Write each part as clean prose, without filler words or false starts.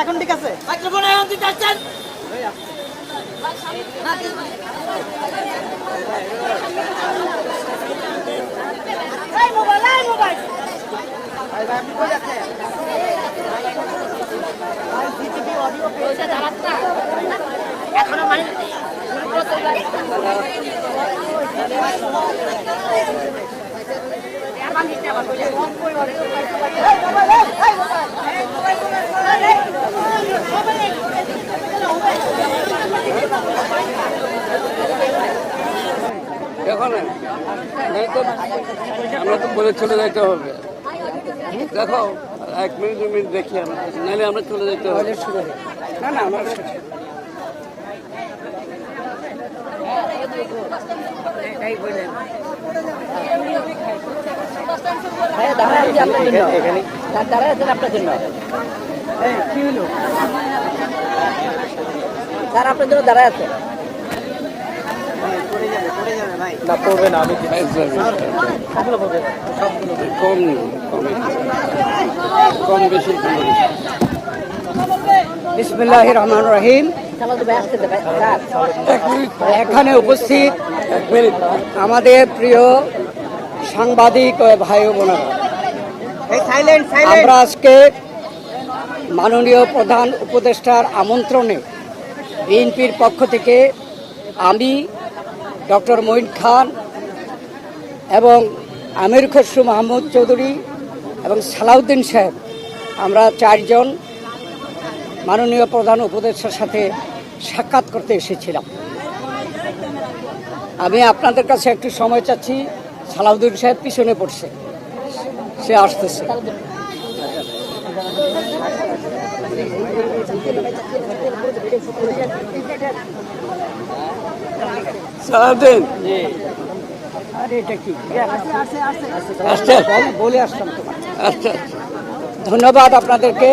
এখন ঠিক আছে এখনো মানে দেখো না, আমরা তো বলে চলে যেতে হবে। দেখো 1 মিনিট 2 মিনিট দেখি আমরা, নাহলে আমরা চলে যেতে হবে। না না আমরা আপনার জন্য কি হলো স্যার আপনার জন্য দাঁড়ায় আছে না পড়বে না আমি কম কম বেশি। বিসমিল্লাহির রহমানির রহিম। এখানে উপস্থিত আমাদের প্রিয় সাংবাদিক ও ভাই বোনেরা, আমরা আজকে মাননীয় প্রধান উপদেষ্টার আমন্ত্রণে বিএনপির পক্ষ থেকে আমি ডক্টর মঈন খান এবং আমির খসরু মাহমুদ চৌধুরী এবং সালাউদ্দিন সাহেব, আমরা 4 জন মাননীয় প্রধান উপদেষ্টার সাথে সাক্ষাৎ করতে এসেছিলাম। আমি আপনাদের কাছে একটু সময় চাচ্ছি। সালাউদ্দিন সাহেব পিছনে পড়ছে, সে আসতেছে। সালাউদ্দিন বলে আসতাম তোমার। আচ্ছা, ধন্যবাদ আপনাদেরকে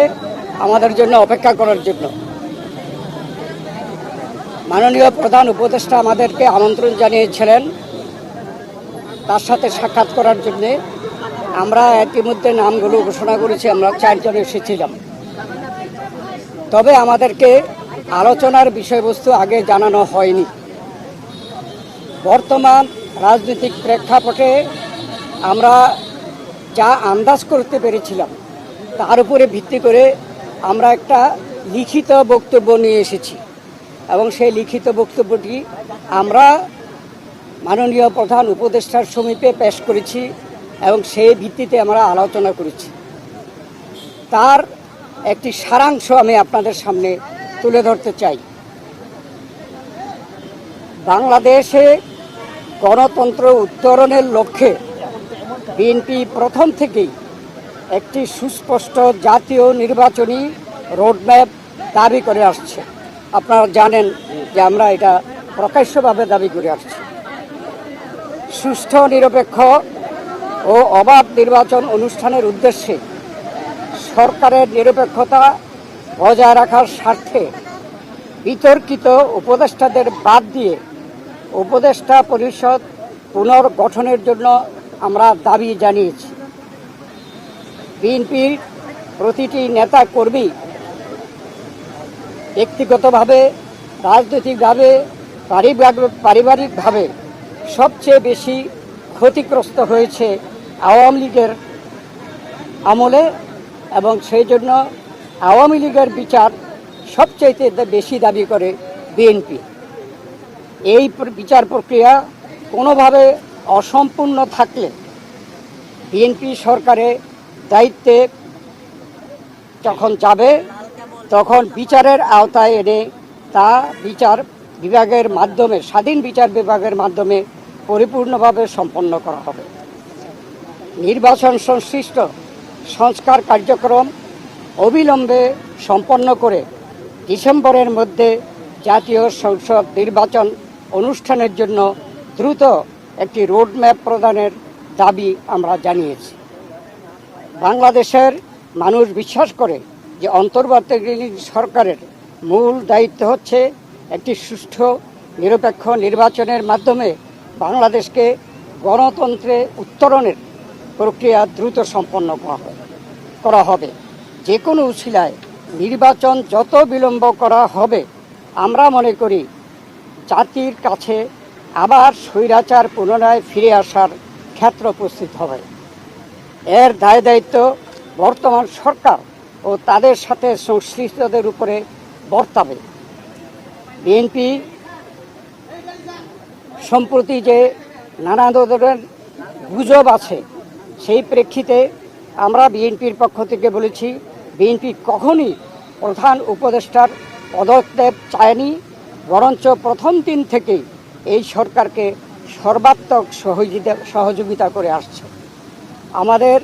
আমাদের জন্য অপেক্ষা করার জন্য। মাননীয় প্রধান উপদেষ্টা আমাদেরকে আমন্ত্রণ জানিয়েছিলেন তার সাথে সাক্ষাৎ করার জন্য। আমরা ইতিমধ্যে নামগুলো ঘোষণা করেছি, আমরা 4 জন এসেছিলাম। তবে আমাদেরকে আলোচনার বিষয়বস্তু আগে জানানো হয়নি। বর্তমান রাজনৈতিক প্রেক্ষাপটে আমরা যা আন্দাজ করতে পেরেছিলাম তার উপরে ভিত্তি করে আমরা একটা লিখিত বক্তব্য নিয়ে এসেছি এবং সেই লিখিত বক্তব্যটি আমরা মাননীয় প্রধান উপদেষ্টার সমীপে পেশ করেছি এবং সেই ভিত্তিতে আমরা আলোচনা করেছি। তার একটি সারাংশ আমি আপনাদের সামনে তুলে ধরতে চাই। বাংলাদেশে গণতন্ত্র উত্তরণের লক্ষ্যে বিএনপি প্রথম থেকেই একটি সুস্পষ্ট জাতীয় নির্বাচনী রোডম্যাপ দাবি করে আসছে। আপনারা জানেন যে আমরা এটা প্রকাশ্যভাবে দাবি করে আসছি। সুষ্ঠু, নিরপেক্ষ ও অবাধ নির্বাচন অনুষ্ঠানের উদ্দেশ্যে সরকারের নিরপেক্ষতা বজায় রাখার স্বার্থে বিতর্কিত উপদেষ্টাদের বাদ দিয়ে উপদেষ্টা পরিষদ পুনর্গঠনের জন্য আমরা দাবি জানিয়েছি। বিএনপির প্রতিটি নেতা কর্মী ব্যক্তিগতভাবে, রাজনৈতিকভাবে, পারিবারিকভাবে সবচেয়ে বেশি ক্ষতিগ্রস্ত হয়েছে আওয়ামী লীগের আমলে এবং সেই জন্য আওয়ামী লীগের বিচার সবচাইতে বেশি দাবি করে বিএনপি। এই বিচার প্রক্রিয়া কোনোভাবে অসম্পূর্ণ থাকলে বিএনপি সরকারের দায়িত্বে যখন যাবে তখন বিচারের আওতায় এনে তা বিচার বিভাগের মাধ্যমে, স্বাধীন বিচার বিভাগের মাধ্যমে পরিপূর্ণভাবে সম্পন্ন করা হবে। নির্বাচন সংশ্লিষ্ট সংস্কার কার্যক্রম অবিলম্বে সম্পন্ন করে ডিসেম্বরের মধ্যে জাতীয় সংসদ নির্বাচন অনুষ্ঠানের জন্য দ্রুত একটি রোডম্যাপ প্রদানের দাবি আমরা জানিয়েছি। বাংলাদেশের মানুষ বিশ্বাস করে যে অন্তর্বর্তীকালীন সরকারের মূল দায়িত্ব হচ্ছে একটি সুষ্ঠু নিরপেক্ষ নির্বাচনের মাধ্যমে বাংলাদেশকে গণতন্ত্রে উত্তরণের প্রক্রিয়া দ্রুত সম্পন্ন করা হবে। যে কোনো উছিলায় নির্বাচন যত বিলম্ব করা হবে, আমরা মনে করি জাতির কাছে আবার স্বৈরাচার পুনরায় ফিরে আসার ক্ষেত্র উপস্থিত হবে। এর দায় দায়িত্ব বর্তমান সরকার ও তাদের সাথে সংশ্লিষ্টদের উপরে বর্তাবে। বিএনপি সম্প্রতি যে নানা ধরনের গুজব আছে, সেই প্রেক্ষিতে আমরা বিএনপির পক্ষ থেকে বলেছি, বিএনপি কখনই প্রধান উপদেষ্টার পদক্ষেপ চায়নি, বরঞ্চ প্রথম দিন থেকেই এই সরকারকে সর্বাত্মক সহযোগিতা করে আসছে। আমাদের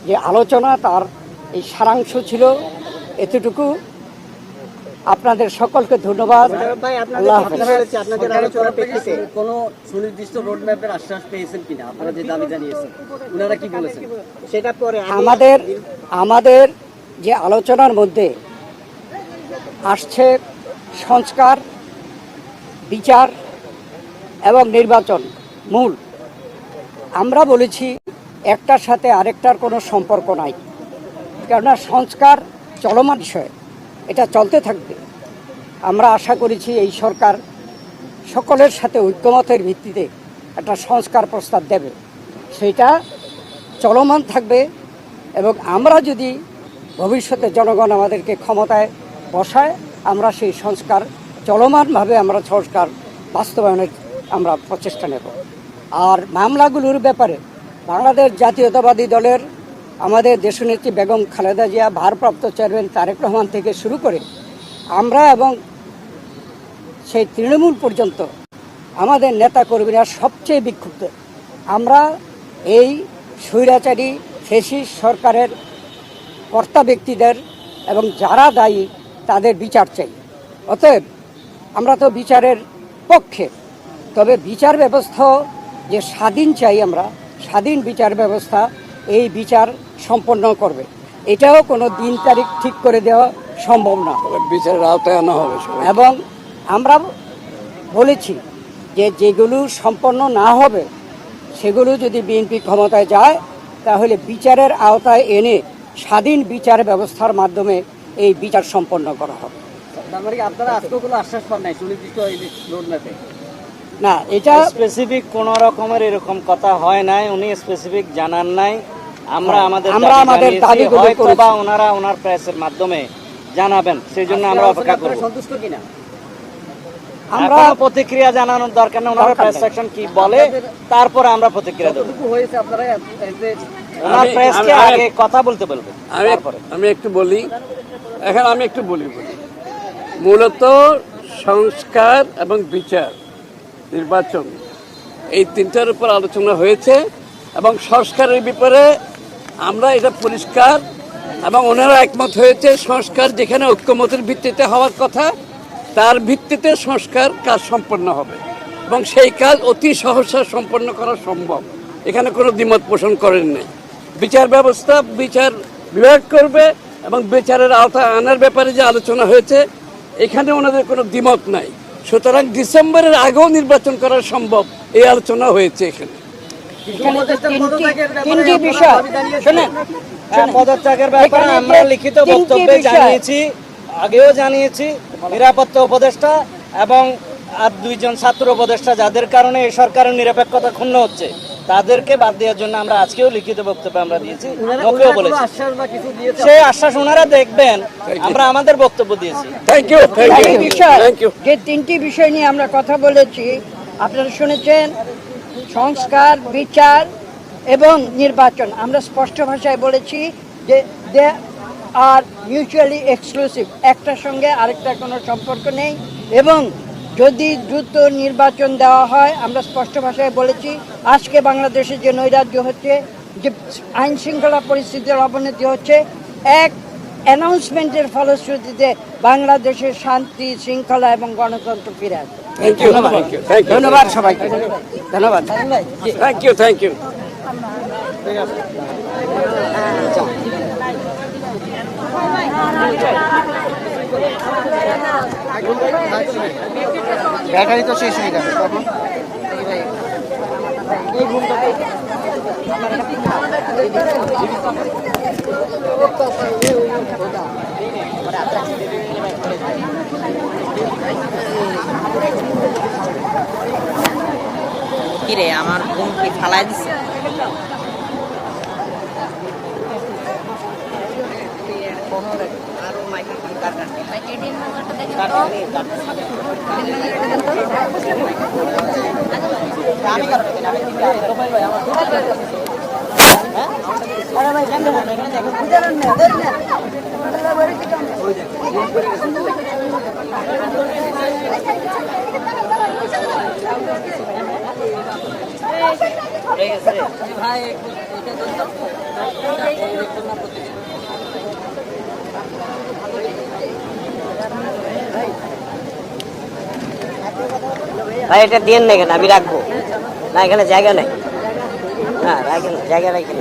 যে আলোচনা তার এই সারাংশ ছিল এতটুকু। আপনাদের সকলকে ধন্যবাদ। আল্লাহ হাফেজ। আপনাদের আলোচনার প্রেক্ষিতে কোনো সুনির্দিষ্ট রোডম্যাপের আশ্বাস পেয়েছেন কিনা? আপনারা যে দাবি জানিয়েছেন, ওনারা কি বলেছেন সেটা পরে? আমাদের যে আলোচনার মধ্যে আসছে সংস্কার, বিচার এবং নির্বাচন মূল। আমরা বলেছি একটার সাথে আরেকটার কোনো সম্পর্ক নাই, কেননা সংস্কার চলমান বিষয়, এটা চলতে থাকবে। আমরা আশা করেছি এই সরকার সকলের সাথে ঐক্যমতের ভিত্তিতে একটা সংস্কার প্রস্তাব দেবে, সেটা চলমান থাকবে। এবং আমরা যদি ভবিষ্যতে জনগণ আমাদেরকে ক্ষমতায় বসায়, আমরা সেই সংস্কার চলমানভাবে আমরা সংস্কার বাস্তবায়নের আমরা প্রচেষ্টা নেব। আর মামলাগুলোর ব্যাপারে বাংলাদেশ জাতীয়তাবাদী দলের আমাদের দেশনেত্রী বেগম খালেদা জিয়া, ভারপ্রাপ্ত চেয়ারম্যান তারেক রহমান থেকে শুরু করে আমরা এবং সেই তৃণমূল পর্যন্ত আমাদের নেতাকর্মীরা সবচেয়ে বিক্ষুব্ধ। আমরা এই স্বৈরাচারী ফ্যাসিস্ট সরকারের কর্তা ব্যক্তিদের এবং যারা দায়ী তাদের বিচার চাই। অতএব আমরা তো বিচারের পক্ষে, তবে বিচার ব্যবস্থা যে স্বাধীন চাই, আমরা স্বাধীন বিচার ব্যবস্থা এই বিচার সম্পন্ন করবে। এটাও কোনো দিন তারিখ ঠিক করে দেওয়া সম্ভব না, বিচারের আওতায় আনা হবে। এবং আমরা বলেছি যে যেগুলো সম্পন্ন না হবে সেগুলো যদি বিএনপি ক্ষমতায় যায়, তাহলে বিচারের আওতায় এনে স্বাধীন বিচার ব্যবস্থার মাধ্যমে এই বিচার সম্পন্ন করা হবে। আপনারা আজকে কোনো আশ্বাস পান নাই সুনির্দিষ্ট রোডম্যাপে? না, এটা স্পেসিফিক কোন রকমের এরকম কথা হয় নাই, উনি স্পেসিফিক জানান নাই। আমরা আমাদের দাবিগুলো হয়তো বা ওনারা ওনার প্রেসের মাধ্যমে জানাবেন, সেই জন্য আমরা অপেক্ষা করব। সন্তুষ্ট কিনা আমরা প্রতিক্রিয়া জানানোর দরকার নেই, ওনারা প্রেস সেকশন কি বলে তারপরে আমরা প্রতিক্রিয়া দেব। হয়েছে আপনারা ওনার প্রেসকে আগে কথা বলতে বলবেন। আমি একটু বলি, এখন আমি একটু বলি মূলত সংস্কার এবং বিচার, নির্বাচন, এই তিনটার উপর আলোচনা হয়েছে এবং সংস্কারের ব্যাপারে আমরা এটা পরিষ্কার এবং ওনারা একমত হয়েছে। সংস্কার যেখানে ঐক্যমতের ভিত্তিতে হওয়ার কথা, তার ভিত্তিতে সংস্কার কাজ সম্পন্ন হবে এবং সেই কাজ অতি সহসা সম্পন্ন করা সম্ভব। এখানে কোনো দ্বিমত পোষণ করেন নাই। বিচার ব্যবস্থা বিচার বিভাগ করবে এবং বিচারের আওতায় আনার ব্যাপারে যে আলোচনা হয়েছে, এখানে ওনাদের কোনো দ্বিমত নাই। সুতরাং ডিসেম্বরের আগেও নির্বাচন করা সম্ভব, এই আলোচনা হয়েছে এখানে। তিনটি বিষয় শোনেন, পদত্যাগের ব্যাপারে আমরা লিখিত বক্তব্যে জানিয়েছি, আগেও জানিয়েছি। নিরাপত্তা উপদেষ্টা এবং আর দুইজন ছাত্র উপদেষ্টা, যাদের কারণে এই সরকারের নিরপেক্ষতা ক্ষুণ্ণ হচ্ছে, তাদেরকে বাদ দেওয়ার জন্য আমরা আজকেও লিখিত বক্তব্য আমরা দিয়েছি, ওকেও বলেছি। সেই আশ্বাস ওনারা দেখবেন, আমরা আমাদের বক্তব্য দিয়েছি। Thank you, thank you. যে তিনটি বিষয় নিয়ে আমরা কথা বলেছি আপনারা শুনেছেন, সংস্কার, বিচার এবং নির্বাচন। আমরা স্পষ্ট ভাষায় বলেছি যে আর মিউচুয়ালি এক্সক্লুসিভ, একটার সঙ্গে আরেকটার কোনো সম্পর্ক নেই। এবং যদি দ্রুত নির্বাচন দেওয়া হয়, আমরা স্পষ্ট ভাষায় বলেছি আজকে বাংলাদেশের যে নৈরাজ্য হচ্ছে, যে আইন শৃঙ্খলা পরিস্থিতির অবনতি হচ্ছে, এক অ্যানাউন্সমেন্টের ফলশ্রুতিতে বাংলাদেশের শান্তি শৃঙ্খলা এবং গণতন্ত্র ফিরে আসবে। Thank you, thank you, thank you, ধন্যবাদ সবাইকে, ধন্যবাদ। Thank you, thank you. Battery তো শেষ হয়ে গেছে তখন। কিরে আমার বোন কি ফালাই দিছে? ভাই এটা দিয়ে না, কেন আমি রাখবো না, এখানে জায়গা নেই। না রাখেন, জায়গা রাখেন।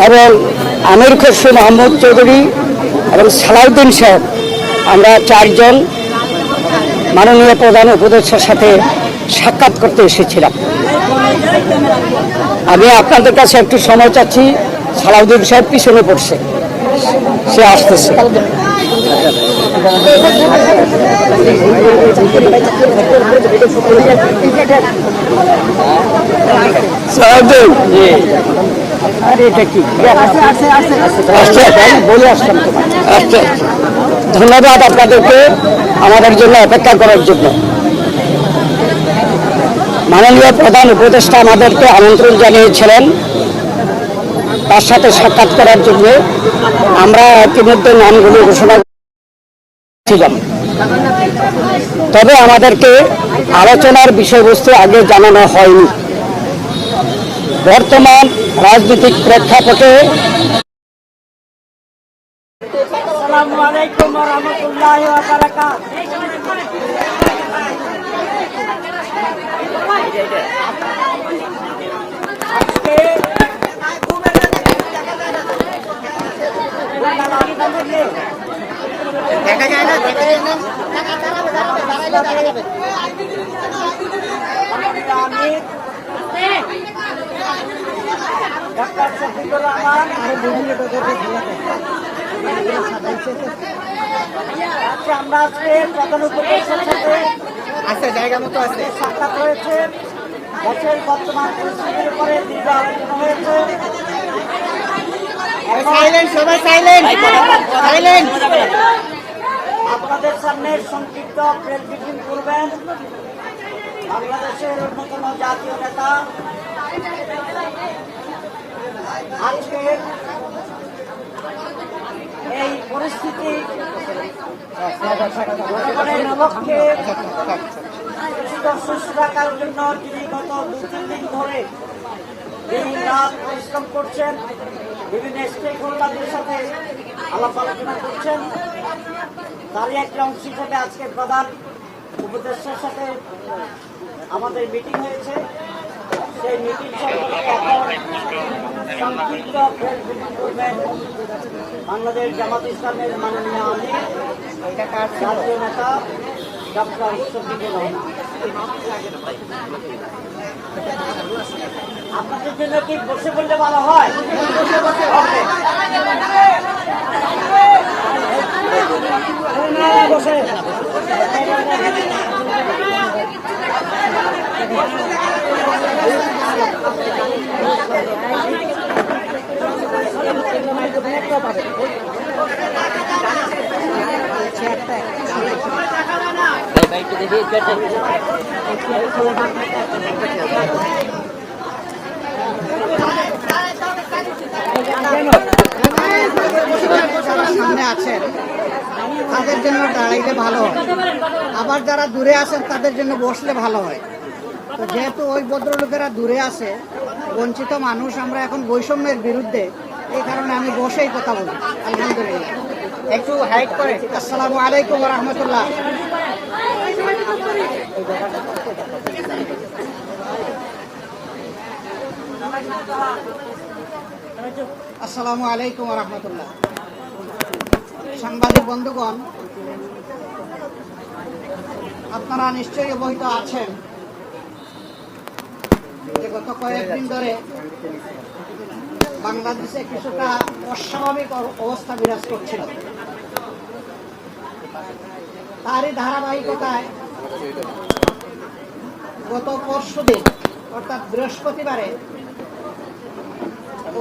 এবং আমির খসরু মাহমুদ চৌধুরী এবং সালাউদ্দিন সাহেব, আমরা চারজন মাননীয় প্রধান উপদেষ্টার সাথে সাক্ষাৎ করতে এসেছিলাম। আমি আপনাদের কাছে একটু সময় চাচ্ছি। সালাউদ্দিন সাহেব পিছনে পড়ছে, সে আসতেছে। সালাউদ্দিন, আরে এটা কি বলে আসলাম তোমার। আচ্ছা, ধন্যবাদ আপনাদেরকে আমাদের জন্য অপেক্ষা করার জন্য। মাননীয় প্রধান উপদেষ্টা আমাদেরকে আমন্ত্রণ জানিয়েছিলেন তার সাথে সাক্ষাৎ করার জন্য। আমরা ইতিমধ্যে নামগুলো ঘোষণা ছিলাম, তবে আমাদেরকে আলোচনার বিষয়বস্তু আগে জানানো হয়নি। বর্তমান রাজনৈতিক প্রেক্ষাপটে আসসালামু আলাইকুম ওয়া রাহমাতুল্লাহি ওয়া বারাকাতুহু। দেখা যায় না, দেখা যায় না। ডাক্তার শফিকুর রহমান, আমরা আজকে প্রধান উপদেষ্টার সাথে আচ্ছা, জায়গা মতো আছে। সাক্ষাৎ হয়েছে। দেশের বর্তমান পরিস্থিতির উপরে দীর্ঘ আলোচনা হয়েছে। সাইলেন্ট, সবাই সাইলেন্ট, সাইলেন্ট। আপনাদের সামনে সংক্ষিপ্ত প্রেস ব্রিফিং করবেন বাংলাদেশের অন্যতম জাতীয় নেতা, আজকে এই পরিস্থিতি জনগণের পক্ষে সুস্থ রাখার জন্য যিনি গত 2-3 দিন ধরে দিন রাত পরিশ্রম করছেন, বিভিন্ন স্টেক হোল্ডারদের সাথে আলাপ আলোচনা করছেন, তারই একটা অংশ হিসেবে আজকে প্রধান উপদেষ্টার সাথে আমাদের মিটিং হয়েছে। সেই মিটিং সম্পর্কে এখন সংক্ষিপ্ত প্রেস ব্রিফিং করবেন বাংলাদেশ জামাত ইসলামের মাননীয় আমির, জাতীয় নেতা যাত্রা উৎসর্গিত রওনা। আপনাদের জন্য কি বসে বললে ভালো হয়? বসে সামনে আছেন তাদের জন্য দাঁড়াইলে ভালো হয়, আবার যারা দূরে আছেন তাদের জন্য বসলে ভালো হয়। তো যেহেতু ওই ভদ্রলোকেরা দূরে আছে, বঞ্চিত মানুষ, আমরা এখন বৈষম্যের বিরুদ্ধে, এই কারণে আমি বসেই কথা বলি। আলহামদুলিল্লাহ, একটু হাইট করে। আসসালামু আলাইকুম ওয়া রাহমাতুল্লাহ। আসসালামু আলাইকুম ওয়া রাহমাতুল্লাহ। সাংবাদিক বন্ধুগণ, আপনারা নিশ্চয়ই অবহিত আছেন যে গত কয়েকদিন ধরে বাংলাদেশে কিছুটা অস্বাভাবিক অবস্থা বিরাজ করছিল। তারই ধারাবাহিকতায় গত পরশুদিন অর্থাৎ বৃহস্পতিবারে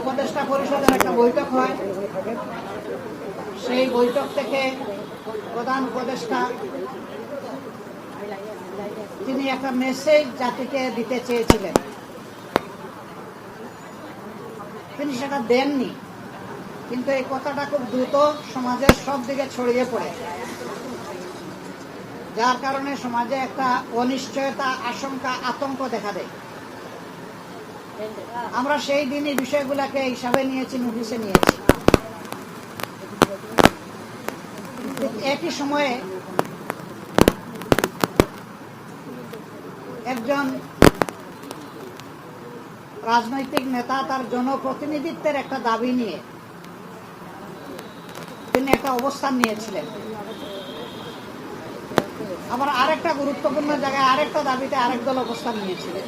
উপদেষ্টা পরিষদের একটা বৈঠক হয়। সেই বৈঠক থেকে প্রধান উপদেষ্টা তিনি একটা মেসেজ জাতিকে দিতে চেয়েছিলেন, তিনি সেটা দেননি। কিন্তু এই কথাটা খুব দ্রুত সমাজের সব দিকে ছড়িয়ে পড়ে, যার কারণে সমাজে একটা অনিশ্চয়তা, আশঙ্কা, আতঙ্ক দেখা দেয়। আমরা সেই দিনই বিষয়গুলোকে হিসাবে নিয়েছি, নোটিশে নিয়েছি। একই সময়ে একজন রাজনৈতিক নেতা তার জনপ্রতিনিধিত্বের একটা দাবি নিয়ে তিনি একটা অবস্থান নিয়েছিলেন। আবার আরেকটা গুরুত্বপূর্ণ জায়গায় আরেকটা দাবিতে আরেক দল অবস্থান নিয়েছিলেন।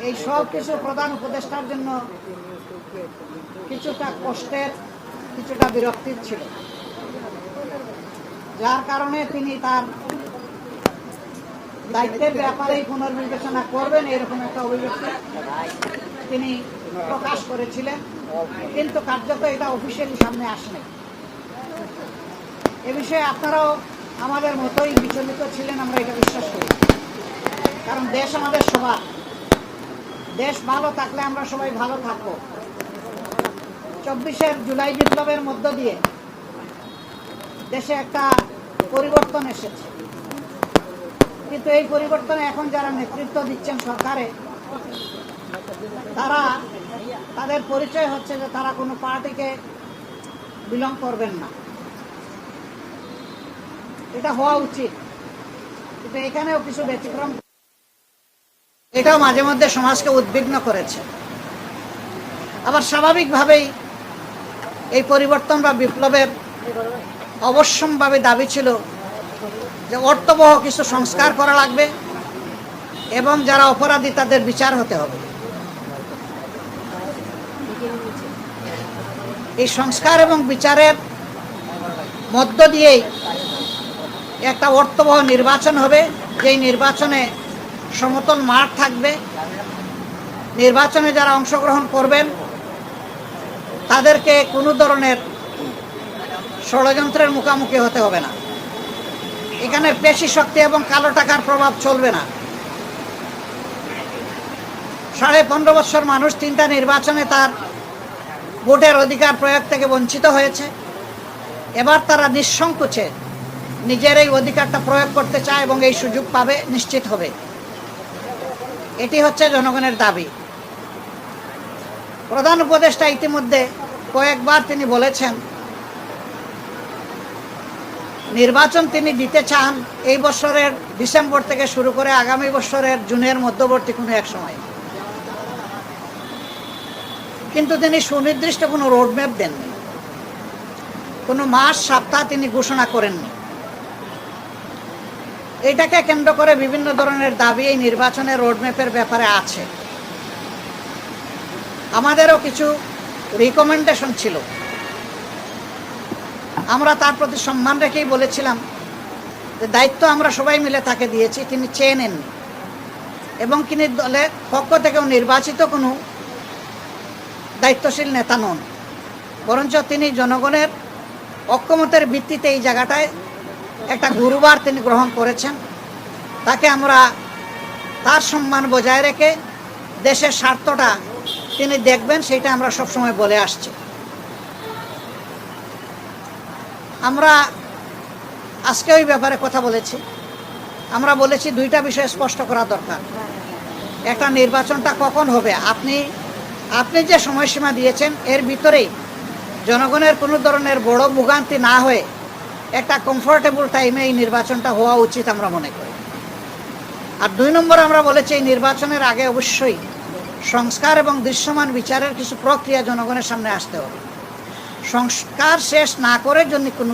এই সব কিছু প্রধান উপদেষ্টার জন্য কিছুটা কষ্টের, কিছুটা বিরক্তির ছিল, যার কারণে তিনি তার দায়িত্বের ব্যাপারেই পুনর্বিবেচনা করবেন এরকম একটা অভিব্যক্তি তিনি প্রকাশ করেছিলেন। কিন্তু কার্যত এটা অফিসিয়ালি সামনে আসেনি। এ বিষয়ে আপনারাও আমাদের মতোই বিচলিত ছিলেন, আমরা এটা বিশ্বাস করি। কারণ দেশ আমাদের সবার, দেশ ভালো থাকলে আমরা সবাই ভালো থাকবো। 24 জুলাই বিপ্লবের মধ্য দিয়ে দেশে একটা পরিবর্তন এসেছে, কিন্তু এই পরিবর্তনে এখন যারা নেতৃত্ব দিচ্ছেন সরকারে, তারা তাদের পরিচয় হচ্ছে যে তারা কোনো পার্টিকে বিলং করবেন না। এটা হওয়া উচিত, কিন্তু এখানেও কিছু ব্যতিক্রম, এটাও মাঝে মধ্যে সমাজকে উদ্বিগ্ন করেছে। আবার স্বাভাবিকভাবেই এই পরিবর্তন বা বিপ্লবের অবশ্যম্ভাবী দাবি ছিল যে অর্থবহ কিছু সংস্কার করা লাগবে এবং যারা অপরাধী তাদের বিচার হতে হবে। এই সংস্কার এবং বিচারের মধ্য দিয়েই একটা অর্থবহ নির্বাচন হবে, যেই নির্বাচনে সমতল মাঠ থাকবে। নির্বাচনে যারা অংশগ্রহণ করবেন তাদেরকে কোনো ধরনের ষড়যন্ত্রের মুখোমুখি হতে হবে না। এখানে পেশি শক্তি এবং কালো টাকার প্রভাব চলবে না। 15.5 বছর মানুষ 3টা নির্বাচনে তার ভোটের অধিকার প্রয়োগ থেকে বঞ্চিত হয়েছে। এবার তারা নিঃসংকোচে নিজের এই অধিকারটা প্রয়োগ করতে চায় এবং এই সুযোগ পাবে, নিশ্চিত হবে। এটি হচ্ছে জনগণের দাবি। প্রধান উপদেষ্টা ইতিমধ্যে কয়েকবার তিনি বলেছেন নির্বাচন তিনি দিতে চান এই বছরের ডিসেম্বর থেকে শুরু করে আগামী বছরের জুনের মধ্যবর্তী কোনো এক সময়, কিন্তু তিনি সুনির্দিষ্ট কোনো রোডম্যাপ দেননি, কোনো মাস সপ্তাহ তিনি ঘোষণা করেননি। এটাকে কেন্দ্র করে বিভিন্ন ধরনের দাবি এই নির্বাচনের রোডম্যাপের ব্যাপারে আছে। আমাদেরও কিছু রিকমেন্ডেশন ছিল, আমরা তার প্রতি সম্মান রেখেই বলেছিলাম যে দায়িত্ব আমরা সবাই মিলে তাকে দিয়েছি, তিনি চেয়ে নেননি এবং তিনি দলের পক্ষ থেকেও নির্বাচিত কোনো দায়িত্বশীল নেতা নন, বরঞ্চ তিনি জনগণের ঐক্যমতের ভিত্তিতে এই জায়গাটায় একটা গুরুবার তিনি গ্রহণ করেছেন। তাকে আমরা তার সম্মান বজায় রেখে দেশের স্বার্থটা তিনি দেখবেন, সেটা আমরা সবসময় বলে আসছি। আমরা আজকে ওই ব্যাপারে কথা বলেছি। আমরা বলেছি দুইটা বিষয় স্পষ্ট করা দরকার। একটা, নির্বাচনটা কখন হবে, আপনি যে সময়সীমা দিয়েছেন এর ভিতরেই জনগণের কোনো ধরনের বড় ভোগান্তি না হয়ে একটা কমফোর্টেবল টাইমে এই নির্বাচনটা হওয়া উচিত আমরা মনে করি। আর 2 নম্বর আমরা বলেছি এই নির্বাচনের আগে অবশ্যই সংস্কার এবং দৃশ্যমান বিচারের কিছু প্রক্রিয়া জনগণের সামনে আসতে হবে। সংস্কার শেষ না করে যদি কোনো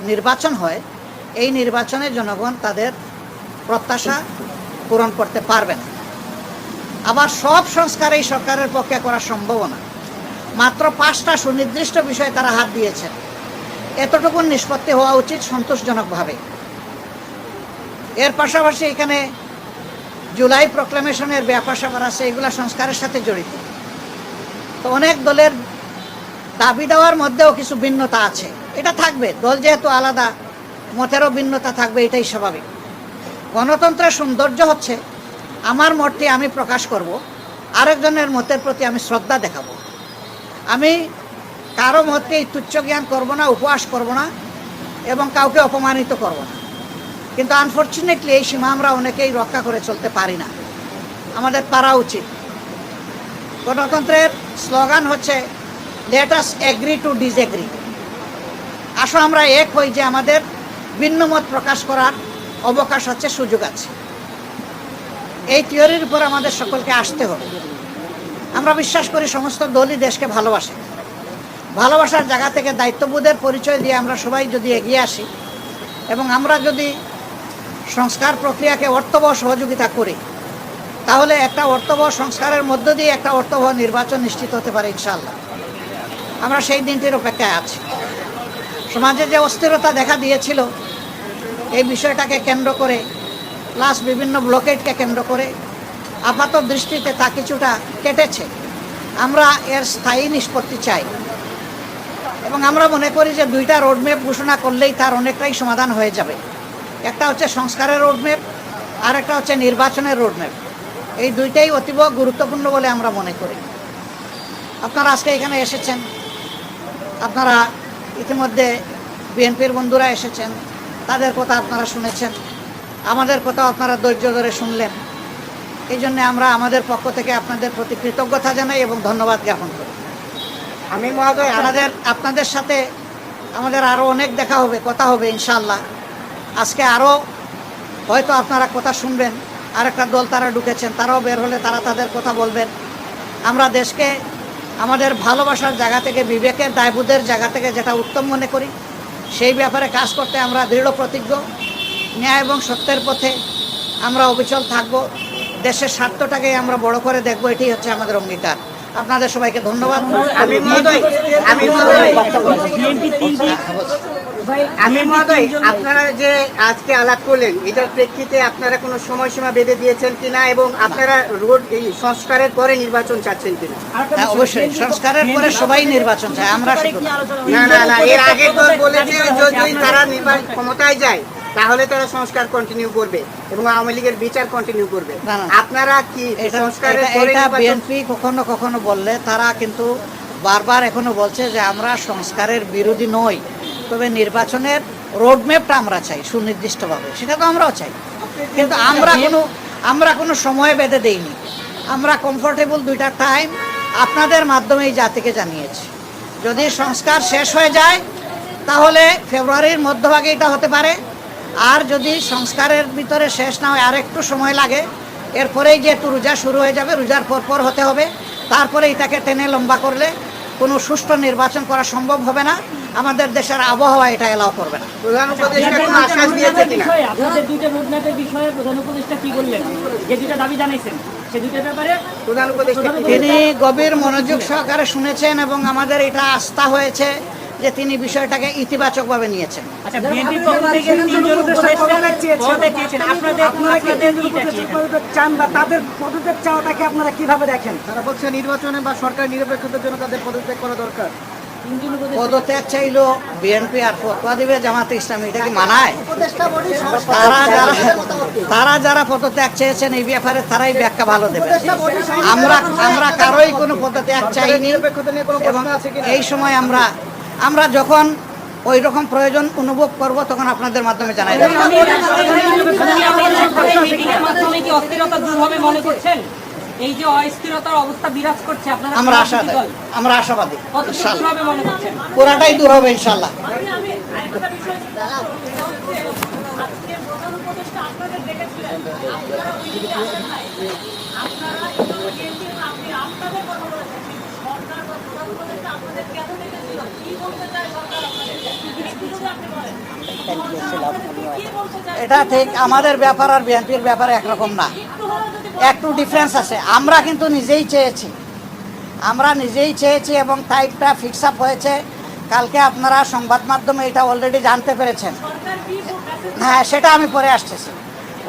নির্বাচন হয়, এই নির্বাচনে জনগণ তাদের প্রত্যাশা পূরণ করতে পারবে না। আবার সব সংস্কার এই সরকারের পক্ষে করা সম্ভব না। মাত্র 5টা সুনির্দিষ্ট বিষয়ে তারা হাত দিয়েছেন, এতটুকু নিষ্পত্তি হওয়া উচিত সন্তোষজনকভাবে। এর পাশাপাশি এখানে জুলাই প্রক্লেমেশনের ব্যাপার স্যাপার আছে, এগুলো সংস্কারের সাথে জড়িত। তো অনেক দলের দাবি দেওয়ার মধ্যেও কিছু ভিন্নতা আছে, এটা থাকবে, দল যেহেতু আলাদা মতেরও ভিন্নতা থাকবে, এটাই স্বাভাবিক। গণতন্ত্রের সৌন্দর্য হচ্ছে আমার মতটি আমি প্রকাশ করব, আরেকজনের মতের প্রতি আমি শ্রদ্ধা দেখাবো। আমি কারো মতকে তুচ্ছ জ্ঞান করব না, উপহাস করব না এবং কাউকে অপমানিত করব না। কিন্তু আনফর্চুনেটলি এই সীমা আমরা অনেকেই রক্ষা করে চলতে পারি না, আমাদের পারা উচিত। গণতন্ত্রের স্লোগান হচ্ছে let us agree to disagree. আসো আমরা এক হই যে আমাদের ভিন্ন মত প্রকাশ করার অবকাশ আছে, সুযোগ আছে। এই থিওরির উপর আমাদের সকলকে আসতে হবে। আমরা বিশ্বাস করি সমস্ত দলই দেশকে ভালোবাসে। ভালোবাসার জায়গা থেকে দায়িত্ববোধের পরিচয় দিয়ে আমরা সবাই যদি এগিয়ে আসি এবং আমরা যদি সংস্কার প্রক্রিয়াকে অর্থবহ সহযোগিতা করি, তাহলে একটা অর্থবহ সংস্কারের মধ্য দিয়ে একটা অর্থবহ নির্বাচন নিশ্চিত হতে পারে ইনশাআল্লাহ। আমরা সেই দিনটির অপেক্ষায় আছি। সমাজে যে অস্থিরতা দেখা দিয়েছিল এই বিষয়টাকে কেন্দ্র করে, প্লাস বিভিন্ন ব্লকেটকে কেন্দ্র করে আপাত দৃষ্টিতে তা কিছুটা কেটেছে। আমরা এর স্থায়ী নিষ্পত্তি চাই এবং আমরা মনে করি যে 2টা রোডম্যাপ ঘোষণা করলেই তার অনেকটাই সমাধান হয়ে যাবে। একটা হচ্ছে সংস্কারের রোডম্যাপ, আর একটা হচ্ছে নির্বাচনের রোডম্যাপ। এই দুইটাই অতীব গুরুত্বপূর্ণ বলে আমরা মনে করি। আপনারা আজকে এখানে এসেছেন, আপনারা ইতিমধ্যে বিএনপির বন্ধুরা এসেছেন, তাদের কথা আপনারা শুনেছেন, আমাদের কথাও আপনারা ধৈর্য ধরে শুনলেন। এই জন্যে আমরা আমাদের পক্ষ থেকে আপনাদের প্রতি কৃতজ্ঞতা জানাই এবং ধন্যবাদ জ্ঞাপন করি। আমি মহোদয় আপনাদের সাথে আমাদের আরও অনেক দেখা হবে, কথা হবে ইনশাআল্লাহ। আজকে আরও হয়তো আপনারা কথা শুনবেন, আরেকটা দল তারা ঢুকেছেন, তারাও বের হলে তারা তাদের কথা বলবেন। আমরা দেশকে আমাদের ভালোবাসার জায়গা থেকে, বিবেকের দায়বোধের জায়গা থেকে যেটা উত্তম মনে করি সেই ব্যাপারে কাজ করতে আমরা দৃঢ় প্রতিজ্ঞ। ন্যায় এবং সত্যের পথে আমরা অবিচল থাকব, দেশের স্বার্থটাকে আমরা বড় করে দেখব, এটাই হচ্ছে আমাদের অঙ্গীকার। আপনাদের সবাইকে ধন্যবাদ। আমি মহোদয়, আপনারা যে আজকে আলাপ করলেন এটার প্রেক্ষিতে আপনারা কোনো সময়সীমা বেঁধে দিয়েছেন কিনা এবং আপনারা এই সংস্কারের পরে নির্বাচন চাচ্ছেন কিনা? অবশ্যই সংস্কারের পরে সবাই নির্বাচন চায়, আমরা শুধু না, এর আগের দল বলেছে যদি তারা ক্ষমতায় যায় তাহলে তারা সংস্কার কন্টিনিউ করবে এবং আওয়ামী লীগের বিচার কন্টিনিউ করবে। আপনারা কি সংস্কারের পরে? এটা বিএনপি কখনো কখনো বললে, তারা কিন্তু বারবার এখনো বলছে যে আমরা সংস্কারের বিরোধী নই, তবে নির্বাচনের রোডম্যাপটা আমরা চাই সুনির্দিষ্টভাবে, সেটা তো আমরাও চাই। কিন্তু আমরা কোনো সময় বেঁধে দেইনি। আমরা কমফোর্টেবল 2টা টাইম আপনাদের মাধ্যমে এই জাতিকে জানিয়েছি। যদি সংস্কার শেষ হয়ে যায় তাহলে ফেব্রুয়ারির মধ্যভাগে এটা হতে পারে, আর যদি সংস্কারের ভিতরে শেষ না হয় আর একটু সময় লাগে, এরপরেই যেহেতু রোজা শুরু হয়ে যাবে, রোজার পর হতে হবে, তারপরে এটাকে টেনে লম্বা করলে কোনো সুষ্ঠু নির্বাচন করা সম্ভব হবে না। আমাদের দেশের আবহাওয়া এটা এলাও করবে না। প্রধান উপদেষ্টা কোনো আশ্বাস দিয়েছে কিনা? আপনাদের দুইটা রোডম্যাপের বিষয়ে প্রধান উপদেষ্টা কি বললেন? যে দুইটা দাবি জানাইছেন সে দুইটার ব্যাপারে প্রধান উপদেষ্টা কি তিনি গভীর মনোযোগ সহকারে শুনেছেন এবং আমাদের এটা আস্থা হয়েছে যে তিনি বিষয়টাকে ইতিবাচকভাবে নিয়েছেন। আচ্ছা, বিএনপির পক্ষ থেকে তিনজন উপদেষ্টা পদত্যাগ চেয়েছেন। আপনাদের কি চান বা তাদের পদত্যাগ চাওয়াটাকে আপনারা কিভাবে দেখেন? তারা বলছে নির্বাচনে বা সরকার নিরপেক্ষতার জন্য তাদের পদত্যাগ করা দরকার। পদত্যাগ চাইলো বিএনপি আর ফতোয়া দিবে জামাতে ইসলামী, এটা কি মানায়? তারা যারা পদত্যাগ চেয়েছেন এই ব্যাপারে তারাই ব্যাখ্যা ভালো দেবে। আমরা কারোই কোনো পদত্যাগ চাইনি এবং এই সময় আমরা যখন ওই রকম প্রয়োজন অনুভব করব তখন আপনাদের মাধ্যমে জানাই দেব। মিটিংয়ের মাধ্যমে কি অস্থিরতা দূর হবে মনে করছেন? এই যে অস্থিরতার অবস্থা বিরাজ করছে আপনারা আমরা আশাবাদী ইনশাআল্লাহ কিভাবে মনে করছেন? পুরাটাই দূর হবে ইনশাআল্লাহ। এটা ঠিক, আমাদের ব্যাপার আর বিএনপির ব্যাপার একরকম না, একটু ডিফারেন্স আছে। আমরা কিন্তু নিজেই চেয়েছি এবং টাইপটা ফিক্স আপ হয়েছে। কালকে আপনারা সংবাদ মাধ্যমে এটা অলরেডি জানতে পেরেছেন। হ্যাঁ, সেটা আমি পরে আসতেছি।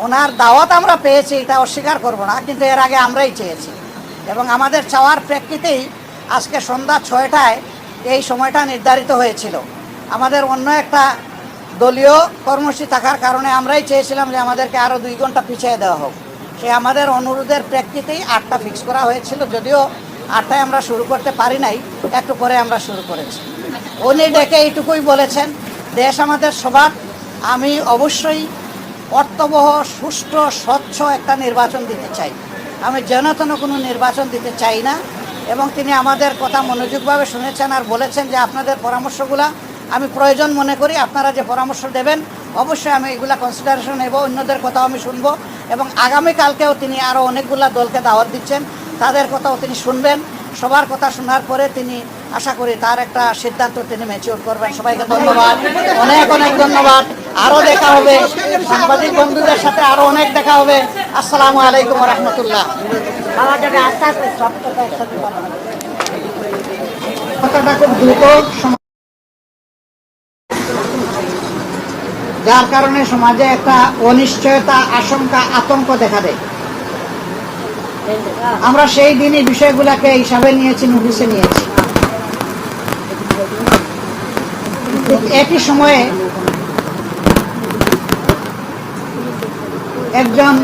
ওনার দাওয়াত আমরা পেয়েছি, এটা অস্বীকার করব না, কিন্তু এর আগে আমরাই চেয়েছি এবং আমাদের চাওয়ার প্রেক্ষিতেই আজকে সন্ধ্যা 6টায় এই সময়টা নির্ধারিত হয়েছিল। আমাদের অন্য একটা দলীয় কর্মসূচি থাকার কারণে আমরাই চেয়েছিলাম যে আমাদেরকে আরও 2 ঘন্টা পিছিয়ে দেওয়া হোক। সে আমাদের অনুরোধের প্রেক্ষিতেই 8টা ফিক্স করা হয়েছিল, যদিও 8টায় আমরা শুরু করতে পারি নাই, একটু পরে আমরা শুরু করেছি। উনি ডেকে এইটুকুই বলেছেন, দেশ আমাদের সবার, আমি অবশ্যই অর্থবহ সুষ্ঠু স্বচ্ছ একটা নির্বাচন দিতে চাই, আমি যেন কোনো নির্বাচন দিতে চাই না। এবং তিনি আমাদের কথা মনোযোগভাবে শুনেছেন আর বলেছেন যে আপনাদের পরামর্শগুলা আমি প্রয়োজন মনে করি, আপনারা যে পরামর্শ দেবেন অবশ্যই আমি এগুলা কনসিডারেশন নেব, অন্যদের কথাও আমি শুনবো এবং আগামীকালকেও তিনি আরও অনেকগুলা দলকে দাওয়াত দিচ্ছেন, তাদের কথাও তিনি শুনবেন। সবার কথা শোনার পরে তিনি আশা করি তার একটা সিদ্ধান্ত তিনি ম্যাচিওর করবেন। সবাইকে ধন্যবাদ, অনেক ধন্যবাদ। আরও দেখা হবে, সাংবাদিক বন্ধুদের সাথে আরও অনেক দেখা হবে। আসসালামু আলাইকুম রহমতুল্লাহ। কথাটা খুব দ্রুত, যার কারণে সমাজে একটা অনিশ্চয়তা, আশঙ্কা, আতঙ্ক দেখা দেয়। আমরা সেই দিনই বিষয়গুলোকে হিসাবে নিয়েছি, নোটিশে নিয়েছি। একই সময়ে একজন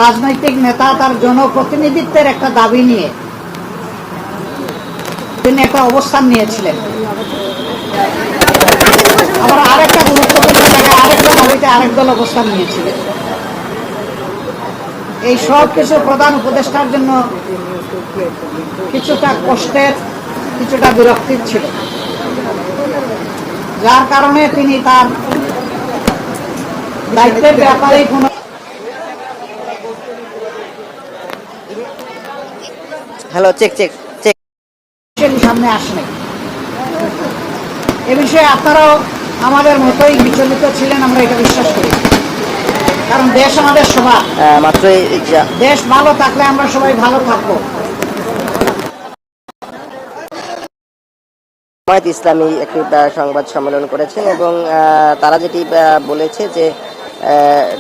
রাজনৈতিক নেতা তার জনপ্রতিনিধিত্বের একটা দাবি নিয়ে তিনি একটা অবস্থান নিয়েছিলেন। আবার আরেকটা গুরুত্বপূর্ণ জায়গায় আরেকটা দাবিতে আরেক দল অবস্থান নিয়েছিলেন। এই সব কিছু প্রধান উপদেষ্টার জন্য কিছুটা কষ্টের, কিছুটা বিরক্তির ছিল, যার কারণে তিনি তার দায়িত্বের ব্যাপারে কোনো সামনে আসেনি। এ বিষয়ে আপনারাও আমাদের মতোই বিচলিত ছিলেন, আমরা এটা বিশ্বাস করি। কারণ দেশ আমাদের সবার, দেশ ভালো থাকলে আমরা সবাই ভালো থাকবো। জামায়াত ইসলামী একটি সংবাদ সম্মেলন করেছেন এবং তারা যেটি বলেছে যে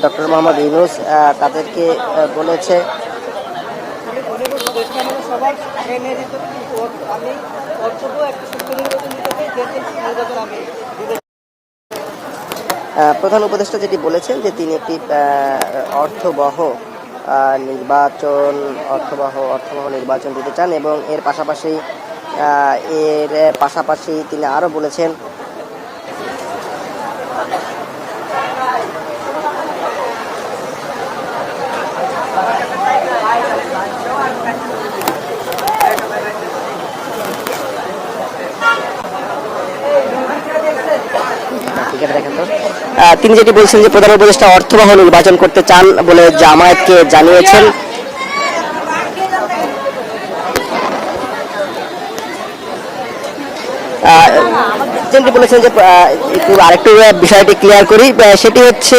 ডক্টর মোহাম্মদ ইউনূস তাদেরকে বলেছে প্রধান উপদেষ্টা যেটি বলেছেন যে তিনি একটি অর্থবহ নির্বাচন দিতে চান এবং এর পাশাপাশি তিনি আরো বলেছেন তিনি যেটি বলছেন যে প্রধান উপদেষ্টা অর্থবহ নির্বাচন করতে চান বলে জামায়াতকে জানিয়েছেন। রিসেন্টলি বলেছেন যে একটু আরেকটু বিষয়টি ক্লিয়ার করি, সেটি হচ্ছে